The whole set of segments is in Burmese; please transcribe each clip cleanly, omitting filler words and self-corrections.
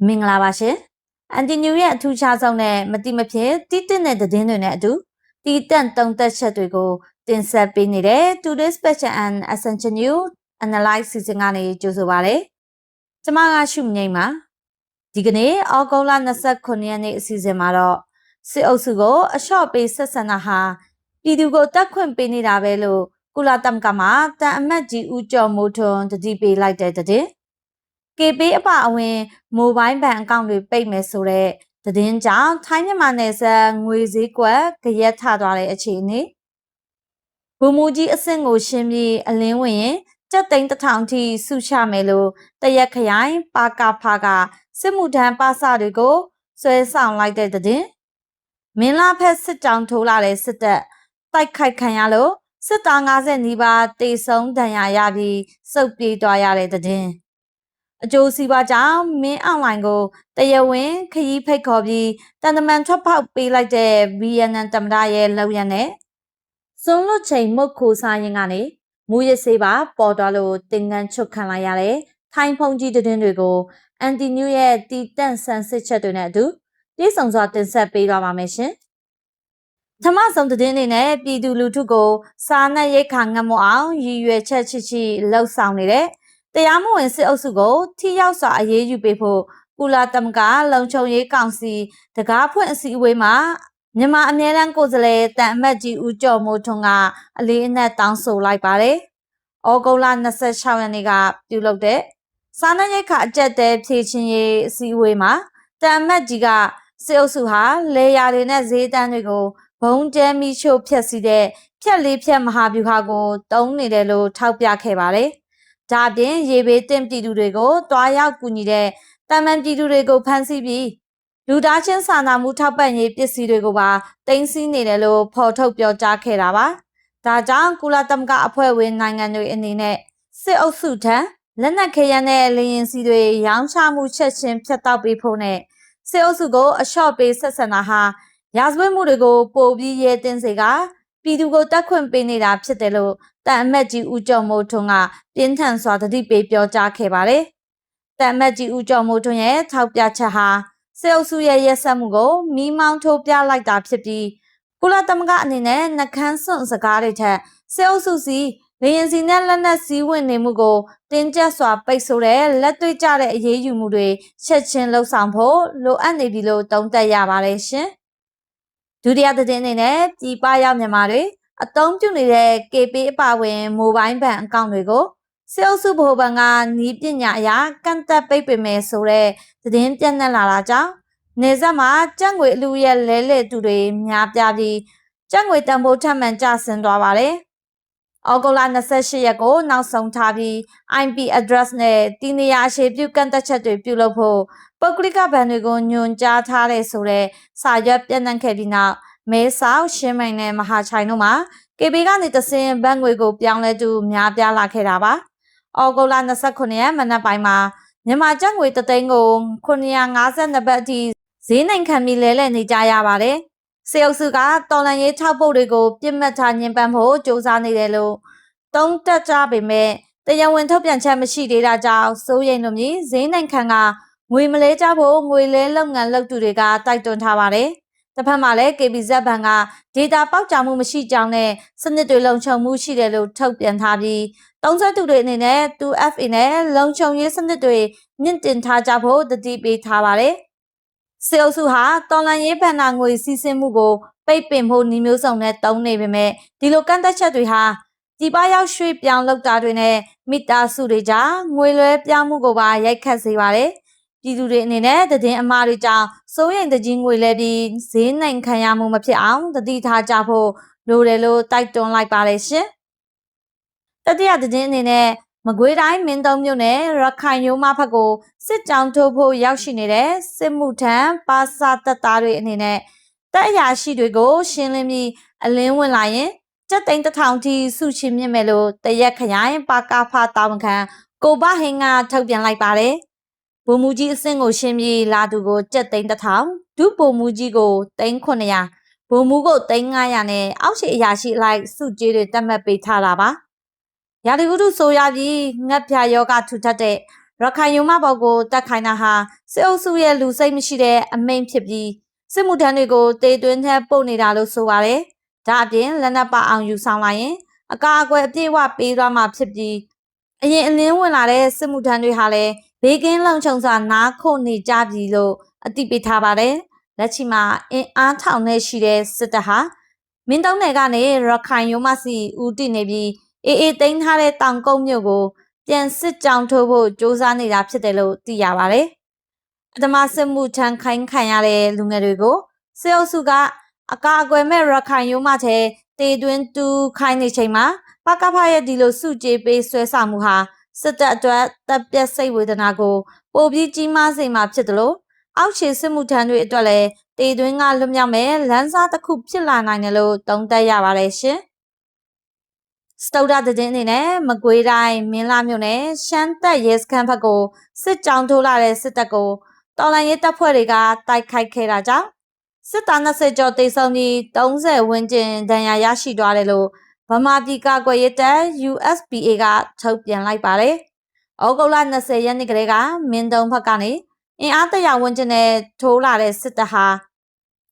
မင်္ဂလာပါရှင်အန်တီနျူရဲ့အထူးခြားဆုံးနဲ့မတိမဖြစ်တိတက်တဲ့သတင်းတွေနဲ့အတူတီတက်တုံသက်ချက်တွေကိုတင်ဆက်ပေးနေတဲ့ Today's Special and Essential News Analyze Season ကနေကြိုဆိုပါရစေ။ကျွန်မကရှုမြင့်ပါဒီကနေ့ဩဂုတ်လ29ရက်နေ့အစီအစဉ်မှာတော့စစ်အုပ်စုကိုအလျှော့ပေးဆက်ဆံတာဟာပြည်သူကိုတက်ခွင့်ပေးနေတာပဲလို့ကုလသမဂ္ဂမှတန်အမတ်ကြီးဦးကျော်မိုးထွန်းတတိပေးလိုက်တဲ့တဲ့KP အပအဝင်မိုဘိုင်းဘဏ်အကောင့်တွေပိတ်မယ်ဆိုတဲ့သတင်းကြောင့်ထိုင်းမြန်မာနယ်စပ်ငွေဈေးကွက်ကြရက်ထသွားတဲ့အခြေအနေဗိုလ်မှူးကြီးအဆင့်ကိုရှင်းပြီးအလင်းဝင်ရင်ကျပ်သိန်း1000ထိစုချမယ်လို့တရက်ခရိုင်ပါကဖာကစစ်မှုထမ်းပါစတွေကိုဆွဲဆောင်လိုက်တဲ့တဲ့မင်းလာဖက်စစ်တောင်ထိုးလာတဲ့စစ်တပ်တိုက်ခိုက်ခံရလို့စစ်သား50နီးပါးတေဆုံးဒဏ်ရာရပြီးစုပ်ပြေးသွားရတဲ့တဲ့အကျိုးစီးပွားကြောင့်မင်းအွန်လိုင်းကိုတရားဝင်ခရီးဖိတ်ခေါ်ပြီးတန်တမန်ထွက်ပေါက်ပေးလိုက်တဲ့ VNN တမဒါရဲ့လောက်ရနဲ့စွန်လွတ်ချိန်မုတ်ခိုစားရင်ကနေမူရစေးပါပေါ်သွားလို့တင်ငန်းချုပ်ခံလိုက်ရတဲ့ထိုင်းဖုန်ကြီးသတင်းတွေကိုအန်တီနျူရဲ့တီတန့်ဆန်းစစ်ချက်တွေနဲ့အတူပြည့်စုံစွာတင်ဆက်ပေးသွားပါမယ်ရှင်။ထမဆုံးသတင်းအနေနဲ့ပြည်သူလူထုကိုစားနပ်ရိက္ခာငတ်မအောင်ရည်ရွယ်ချက်ရှိလှုပ်ဆောင်နေတဲ့တရားမဝင်စစ်အုပ်စုကိုထိရောက်စွာအရေးယူပေးဖို့ကုလသမဂ္ဂလုံခြုံရေးကောင်စီတကားဖွင့်အစည်းအဝေးမှာမြန်မာအမြဲတမ်းကိုယ်စားလှယ်တန်အမတ်ကြီးဦးကျော်မိုးထွန်းကအလေးအနက်တောင်းဆိုလိုက်ပါတယ်။ဩဂုတ်လ26ရက်နေ့ကပြုလုပ်တဲ့စားနပ်ရိက္ခာအကျက်တဲဖြည့်ချင်းရေးအစည်းအဝေးမှာတန်အမတ်ကြီးကစစ်အုပ်စုဟာလေယာတွေနဲ့ဈေးတန်းတွေကိုဘုံကျဲမိချို့ဖျက်ဆီးတဲ့ဖြက်လေးဖြက်မဟာဗျူဟာကိုတုံးနေတယ်လို့ထောက်ပြခဲ့ပါတယ်။ဒါပြင်ရေဘေးတင့်ပြည်သူတွေကိုတွားရောက်ကူညီတဲ့တာမန်ပြည်သူတွေကိုဖမ်းဆီးပြီးလူသားချင်းစာနာမှုထောက်ပံ့ရေးပစ္စည်းတွေကိုပါတင်စီနေတယ်လို့ဖော်ထုတ်ပြောကြားခဲ့တာပါ။ဒါကြောင့်ကုလသမဂ္ဂအဖွဲ့ဝင်နိုင်ငံတွေအနေနဲ့စစ်အုပ်စုထံလက်နက်ခဲယမ်းနဲ့လေရင်စီတွေရောင်းချမှုချက်ချင်းဖျက်တောက်ပေးဖို့နဲ့စစ်အုပ်စုကိုအလျှော့ပေးဆက်ဆံတာဟာရာဇဝတ်မှုတွေကိုပိုပြီးရဲတင်စေကပြည်သူကိုတက်ခွင့်ပေးနေတာဖြစ်တယ်လို့တန်အမတ်ကြီးဦးကျော်မိုးထွန်းကပြင်းထန်စွာတတိပေးပြောကြားခဲ့ပါတယ်။တန်အမတ်ကြီးဦးကျော်မိုးထွန်းရဲ့ထောက်ပြချက်ဟာစစ်အုပ်စုရဲ့ရက်စက်မှုကိုမီးမောင်းထိုးပြလိုက်တာဖြစ်ပြီးကုလသမဂ္ဂအနေနဲ့နှကန်းစွန့်စကားတွေထက်စစ်အုပ်စုစီလေရင်စီနဲ့လက်နက်စည်းဝင်နေမှုကိုတင်းကျပ်စွာပိတ်ဆို့တဲ့လက်တွေ့ကျတဲ့အရေးယူမှုတွေချက်ချင်းလှုပ်ဆောင်ဖို့လိုအပ်နေပြီလို့သုံးသပ်ရပါတယ်ရှင်။ဒုတိယသတင်းအနေနဲ့ပြည်ပရောက်မြန်မာတွေအသုံးပြုနေတဲ့ KP အပါအဝင်မိုဘိုင်းဘဏ်အကောင့်တွေကိုစစ်အုပ်စုဗဟိုဘဏ်ကနီးပညာအရာကန့်သက်ပိတ်ပင်မယ်ဆိုတဲ့သတင်းပြန့်နှံ့လာတာကြောင့်နေဆက်မှာကျပ်ငွေအလူရဲ့လဲလှယ်သူတွေများပြားပြီးကျပ်ငွေတန်ဖိုးထပ်မံကျဆင်းသွားပါတယ်။ဩဂုတ်လ28ရက်ကိုနောက်ဆုံးထားပြီး IP address နဲ့တီနေရအခြေပြုကန့်သက်ချက်တွေပြုလုပ်ဖို့ပုဂ္ဂလိကဘဏ်တွေကိုညွှန်ကြားထားတဲ့ဆိုတဲ့စာရွက်ပြန့်နှံ့ခဲ့ပြီးနောက်မဲဆောက်ရှင်းမိုင်နဲ့မဟာချိုင်တို့မှာ KB ကနေတဆင်းဘဏ်ငွေကိုပြောင်းလဲသူများပြားလာခဲ့တာပါ။ဩဂုတ်လ29ရက်မနက်ပိုင်းမှာမြန်မာကျပ်ငွေ3သိန်းကို952ဘတ်အထိဈေးနှိမ်ခံပြီးလဲလှယ်နေကြရပါတယ်။စေအုပ်စုကတော်လန်ရေးထောက်ပို့တွေကိုပြစ်မှတ်ထားညှဉ်းပန်းဖို့စ조사နေတယ်လို့သုံးသပ်ကြပေမဲ့တရားဝင်ထုတ်ပြန်ချက်မရှိသေးတာကြောင့်စိုးရိမ်လို့မြည်ဈေးနှိမ်ခံကငွေမလဲကြဖို့ငွေလဲလုပ်ငန်းလုပ်သူတွေကတိုက်တွန်းထားပါတယ်။တစ်ဖက်မှာလည်း KBZ ဘဏ်ကဒေတာပေါက်ကြားမှုမရှိကြောင်းနဲ့စနစ်တွေလုံခြုံမှုရှိတယ်လို့ထုတ်ပြန်ထားပြီးသုံးစွဲသူတွေအနေနဲ့ 2FA နဲ့လုံခြုံရေးစနစ်တွေမြင့်တင်ထားကြဖို့တတိပေးထားပါတယ်။စေအုပ်စုဟာတော်လန်ရေးဘဏ္ဍာငွေစီးဆင်းမှုကိုပိတ်ပင်ဖို့နှီးမျိုးစုံနဲ့တုံးနေပေမဲ့ဒီလိုကန့်သက်ချက်တွေဟာဒီပရောက်ရွှေ့ပြောင်းလောက်တာတွေနဲ့မိသားစုတွေကြားငွေလွှဲပြောင်းမှုကိုပါရိုက်ခတ်စေပါတယ်။ပြည်သူတွေအနေနဲ့သတင်းအမှားတွေကြောင့်စိုးရိမ်တကြီးငွေလဲပြီးဈေးနှိမ်ခံရမှုမဖြစ်အောင်တတိထားကြဖို့လိုတယ်လို့တိုက်တွန်းလိုက်ပါတယ်ရှင်။တတိယသတင်းအနေနဲ့မကွေးတိုင်းမင်းတုံးမြို့နယ်ရခိုင်ရိုးမဖက်ကိုစစ်ကြောင်းထိုးဖို့ရောက်ရှိနေတဲ့စစ်မှုထမ်းပါစာတပ်သားတွေအနေနဲ့တပ်အရာရှိတွေကိုရှင်းလင်းပြီးအလင်းဝင်လာရင်ကျပ်သိန်း1000ထိစုချမြင့်မယ်လို့တရက်ခရိုင်ပါကဖာတာဝန်ခံကိုဘဟင်းကထုတ်ပြန်လိုက်ပါတယ်။ဗိုလ်မှူးကြီးအဆင့်ကိုရှင်းပြီးလာသူကိုကျပ်သိန်း1000ဒုဗိုလ်မှူးကြီးကိုသိန်း900ဗိုလ်မှူးကိုသိန်း900နဲ့အောက်ရှိအရာရှိအလိုက်စုကြေးတွေတတ်မှတ်ပေးထားတာပါ။ရာသီဥတုဆိုးရပြီးငှက်ဖျားယောဂထူထပ်တဲ့ ရခိုင်ယုံမဘော်ကိုတက်ခိုင်တာဟာစစ်အုပ်စုရဲ့လူစိတ်မရှိတဲ့အမိန့်ဖြစ်ပြီးစစ်မှုထမ်းတွေကိုတေသွင်းထဲပို့နေတာလို့ဆိုပါတယ်။ဒါအပြင်လက်နက်ပါအောင်ယူဆောင်လာရင်အကာအကွယ်အပြည့်အဝပေးသွားမှာဖြစ်ပြီးအရင်အလင်းဝင်လာတဲ့စစ်မှုထမ်းတွေဟာလည်းဘေးကင်းလုံခြုံစွာနားခိုနေကြပြီလို့အသိပေးထားပါတယ်။လက်ရှိမှာအင်အားထောင်နဲ့ရှိတဲ့စစ်တပ်ဟာမင်းတုံးနယ်ကနေရခိုင်ယုံမစီဦးတည်နေပြီးအေးသိမ်းထားတဲ့တောင်ကုန်းမြို့ကိုပြန်စစ်ကြောင်းထိုးဖို့စ조사နေတာဖြစ်တယ်လို့သိရပါတယ်။အတမစစ်မှုထမ်းခိုင်းခံရတဲ့လူငယ်တွေကိုစစ်အုပ်စုကအကာအကွယ်မဲ့ရခိုင်ယုံမထဲတေသွင်းတူခိုင်းနေချိန်မှာပကဖရဲ့ဒီလိုစုကြေးပေးဆွဲဆောင်မှုဟာစစ်တပ်အတွက်တပ်ပြတ်စိတ်ဝေဒနာကိုပိုပြီးကြီးမားစေမှာဖြစ်တယ်လို့အောက်ခြေစစ်မှုထမ်းတွေအတွက်လည်းတေသွင်းကလွတ်မြောက်မဲ့လမ်းစာတစ်ခုဖြစ်လာနိုင်တယ်လို့သုံးသပ်ရပါတယ်ရှင်။စတုဒ္ဒသတင်းအနေနဲ့မကွေးတိုင်းမင်းလာမြို့နယ်ရှမ်းတပ်ရဲစခန်းဘက်ကိုစစ်ကြောင်းထိုးလာတဲ့စစ်တပ်ကိုတော်လှန်ရေးတပ်ဖွဲ့တွေကတိုက်ခိုက်ခဲ့တာကြောင့်စစ်သား20ကျော်တေဆုံးပြီး30ဝန်းကျင်ဒဏ်ရာရရှိသွားတယ်လို့ဗမာပြည်ကာကွယ်ရေးတပ် USPA ကထုတ်ပြန်လိုက်ပါတယ်။ဩဂုတ်လ20ရက်နေ့ကလေးကမင်းတုံဘက်ကနေအင်အား100ဝန်းကျင်နဲ့ထိုးလာတဲ့စစ်တပ်ဟာ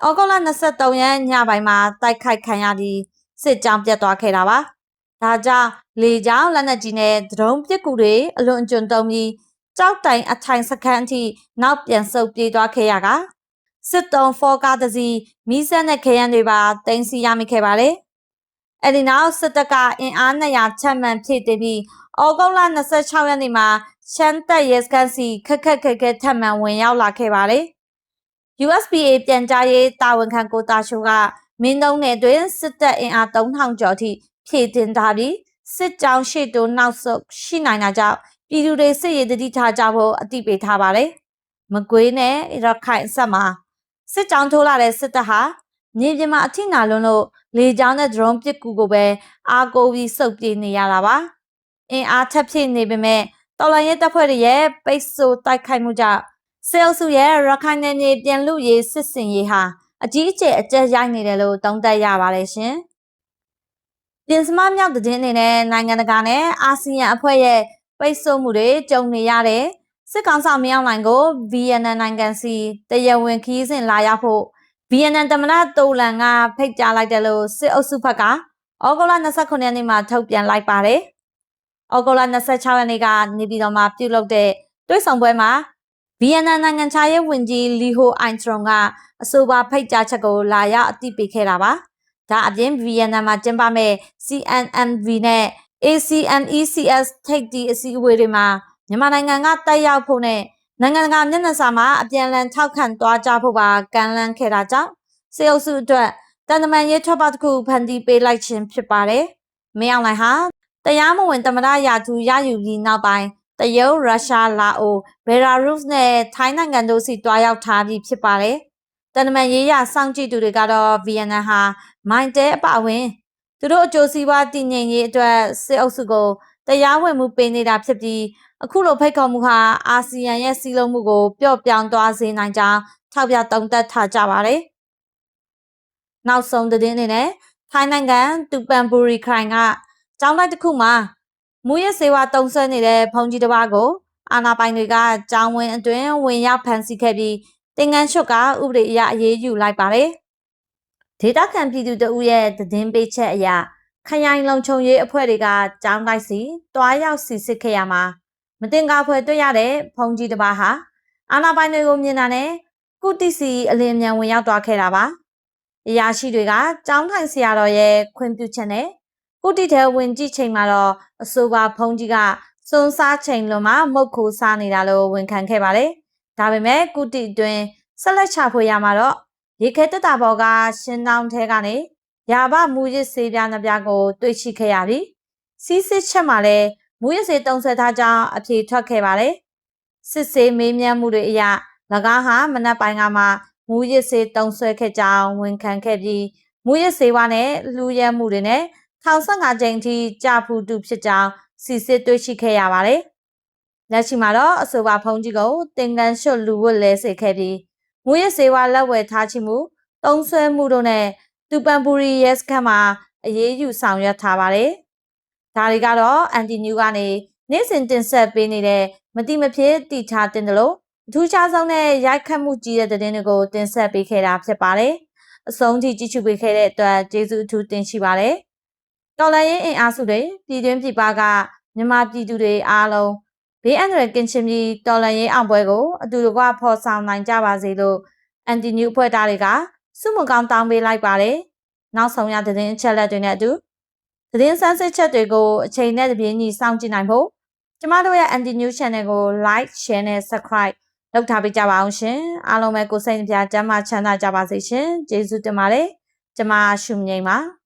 ဩဂုတ်လ23ရက်ညပိုင်းမှာတိုက်ခိုက်ခံရပြီးစစ်ကြောင်းပြတ်သွားခဲ့တာပါ။ဒါကြောင့်လေကြောင်းလက်နက်ကြီးနဲ့ဒရုန်းပစ်ကူတွေအလွန်အကျွံသုံးပြီးကြောက်တိုင်အထိုင်စခန်းအထိနောက်ပြန်ဆုတ်ပြေးသွားခဲ့ရကစစ်တုံးဖောကားတစီမီးစက်နဲ့ခဲယမ်းတွေပါတင်စီရမိခဲ့ပါတယ်။အဲဒီနောက်စစ်တပ်ကအင်အား200ချမှန်ဖြည့်တင်ပြီးဩဂုတ်လ26ရက်နေ့မှာရှမ်းတပ်ရဲစခန်းစီခက်ထပ်မံဝင်ရောက်လာခဲ့ပါတယ်။ USPA ပြန်ကြားရေးတာဝန်ခံကိုတာရှိုးကမင်းတုံးနယ်တွင်စစ်တပ်အင်အား3000ကျော်ထိဖြည့်တင်ထားပြီးစစ်ကြောင်းရှေ့တိုးနောက်ဆုတ်ရှိနိုင်တာကြောင့်ပြည်သူတွေစစ်ရေးတတိထားကြဖို့အသိပေးထားပါတယ်။မကွေးနဲ့ရခိုင်ဆက်မှာစစ်ကြောင်းထိုးလာတဲ့စစ်တပ်ဟာမြေပြင်မှာအထိနာလွန်းလို့လေကြောင်းနဲ့ဒရုန်းပစ်ကူကိုပဲအားကိုးပြီးစုပ်ပြေးနေရတာပါ။အင်အားထပ်ဖြည့်နေပေမဲ့တော်လှန်ရေးတပ်ဖွဲ့တွေရဲ့ပိတ်ဆို့တိုက်ခိုက်မှုကြောင့်စစ်အုပ်စုရဲ့ရခိုင်နယ်မြေပြန်လူရေးစစ်စင်ရေးဟာအကြီးအကျယ်အကျက်ရိုက်နေတယ်လို့သုံးသပ်ရပါတယ်ရှင်။ပြင်စမမြောက်သတင်းအနေနဲ့နိုင်ငံတကာနဲ့အာဆီယံအဖွဲ့ရဲ့ပိတ်ဆို့မှုတွေကြုံနေရတဲ့စစ်ကောင်ဆောင်မြောက်နိုင်ကိုဗီယက်နမ်နိုင်ငံစီတရားဝင်ခီးစဉ်လာရောက်ဖို့ဗီယက်နမ်သမ္မတတိုလန်ကဖိတ်ကြားလိုက်တယ်လို့စစ်အုပ်စုဘက်ကဩဂုတ်လ29ရက်နေ့မှာထုတ်ပြန်လိုက်ပါတယ်။ဩဂုတ်လ26ရက်နေ့ကနေပြည်တော်မှာပြုလုပ်တဲ့တွေ့ဆုံပွဲမှာဗီယက်နမ်နိုင်ငံခြားရေးဝန်ကြီးလီဟိုအိုင်ထရွန်ကအဆိုပါဖိတ်ကြားချက်ကိုလာရောက်အသိပေးခဲ့တာပါ။ဒါအပြင်ဗီယက်နမ်မှာကျင်းပမဲ့ CNMV နဲ့ ACMECS ထိပ်တီးအစည်းအဝေးတွေမှာမြန်မာနိုင်ငံကတက်ရောက်ဖို့နဲ့နိုင်ငံတကာမျက်နှာစာမှာအပြန်အလှန်ထောက်ခံသွားကြဖို့ပါကမ်းလှမ်းခဲ့တာကြောင့်စစ်အုပ်စုအတွက်တန်တမန်ရေးထွက်ပေါက်တစ်ခုဖန်တီးပေးလိုက်ခြင်းဖြစ်ပါတယ်။မင်းအောင်လှိုင်ဟာတရားမဝင်သမ္မတရာထူးရယူပြီးနောက်ပိုင်းတရုတ်ရုရှားလာအိုဘယ်လာရုစ်နဲ့ထိုင်းနိုင်ငံတို့စီတွားရောက်ထားပြီးဖြစ်ပါတယ်။တန်တမန်ရေးရစောင့်ကြည့်သူတွေကတော့ဗီယက်နမ်ဟာမိုင်းတဲအပအဝင်သူတို့အကျိုးစီးပွားတည်ငြိမ်ရေးအတွက်စစ်အုပ်စုကိုတရားဝင်မှုပေးနေတာဖြစ်ပြီးအခုလိုဖိတ်ခေါ်မှုဟာအာဆီယံရဲ့စည်းလုံးမှုကိုပျော့ပြောင်းသွားစေနိုင်ကြောင်းထောက်ပြသုံးသပ်ထားကြပါတယ်။နောက်ဆုံးသတင်းအနေနဲ့ထိုင်းနိုင်ငံတူပန်ဘူရီခရိုင်ကကျောင်းတိုက်တစ်ခုမှာမူရစေဝါတုံးဆွဲနေတဲ့ဘုံကြီးတစ်ပါးကိုအာဏာပိုင်တွေကကျောင်းဝင်းအတွင်းဝင်ရောက်ဖမ်းဆီးခဲ့ပြီးတင်ငန်းရှုတ်ကဥပဒေအရအရေးယူလိုက်ပါတယ်။ဒေတာခံပြည်သူတအုပ်ရဲ့သတင်းပေးချက်အရခရိုင်လုံခြုံရေးအဖွဲ့တွေကကျောင်းတိုက်စီတွားရောက်စီစစ်ခဲ့ရမှာမတင်ကားဖွယ်တွေ့ရတဲ့ဘုံကြီးတစ်ပါးဟာအာဏာပိုင်တွေကိုမြင်တာနဲ့ကုတီစီအလင်းမြန်ဝင်ရောက်သွားခဲ့တာပါ။အရာရှိတွေကကျောင်းထိုင်ဆရာတော်ရဲ့ခွင့်ပြုချက်နဲ့ကုတီထဲဝင်ကြည့်ချိန်မှာတော့အဆိုပါဘုံကြီးကစွန်းစားချိန်လွန်မှမုတ်ခိုးစားနေတာလို့ဝန်ခံခဲ့ပါတယ်။ဒါပေမဲ့ကုတီအတွင်းဆက်လက်ချဖွေရမှာတော့ရေခဲတက်တာဘော်ကရှင်းတောင်းထဲကနေရာဘမူရစ်ဆေးပြားနှပြကိုတွေ့ရှိခဲ့ရပြီးစီးစစ်ချက်မှာလည်းမူရစ်ဆေးတုံးဆွဲထားကြောင်းအဖြေထွက်ခဲ့ပါတယ်။စစ်ဆေးမေးမြန်းမှုတွေအရ၎င်းဟာမနက်ပိုင်းကမှမူရစ်ဆေးတုံးဆွဲခဲ့ကြောင်းဝန်ခံခဲ့ပြီးမူရစ်ဆေးဝါးနဲ့လူရဲမှုတွေနဲ့15ကြိမ်ထိကြာဖူးသူဖြစ်ကြောင်းစီစစ်တွေ့ရှိခဲ့ရပါတယ်။လက်ရှိမှာတော့အဆိုပါဖုန်းကြီးကိုတင်ကန်းရှုလူဝတ်လဲစေခဲ့ပြီးမူရစ်ဆေးဝါးလက်ဝယ်ထားချိမှုတုံးဆွဲမှုတို့နဲ့တူပန်ပူရီရဲစခန်းမှာအရေးယူဆောင်ရွက်ထားပါတယ်။ဒါတွေကတော့အန်တီနျူကနေနေ့စဉ်တင်ဆက်ပေးနေတဲ့ မတိမဖြစ်တည်ထားတင်တယ်လို့အထူးခြားဆုံးနဲ့ရိုက်ခတ်မှုကြီးတဲ့သတင်းတွေကိုတင်ဆက်ပေးခဲ့တာဖြစ်ပါတယ်အဆုံးထိကြည့်ရှုပေးခဲ့တဲ့အတွက်ကျေးဇူးအထူးတင်ရှိပါတယ်တော်လိုင်းရင်အင်အားစုတွေပြည်တွင်းပြည်ပကမြန်မာပြည်သူတွေအားလုံးဘေးအန္တရာယ်ကင်းရှင်းပြီးတော်လိုင်းရင်အောင်ပွဲကိုအတူတကွဖော်ဆောင်နိုင်ကြပါစေလို့အန်တီနျူအဖွဲ့သားတွေကစုမကောင်းတောင်းပေးလိုက်ပါတယ်နောက်ဆုံးရသတင်းအချက်လက်တွေနဲ့အတူသတင်းစမ်းစစ်ချက်တွေကိုအချိန်နဲ့တပြေးညီစောင့်ကြည့်နိုင်ဖို့ကျမတို့ရဲ့ Anti News Channel ကို Like, Share နဲ့ Subscribe လုပ်ထားပေးကြပါအောင်ရှင်အားလုံးပဲကိုယ်စိတ်နှပြကျန်းမာချမ်းသာကြပါစေရှင်ကျေးဇူးတင်ပါတယ်ကျမရှုမြိန်ပါ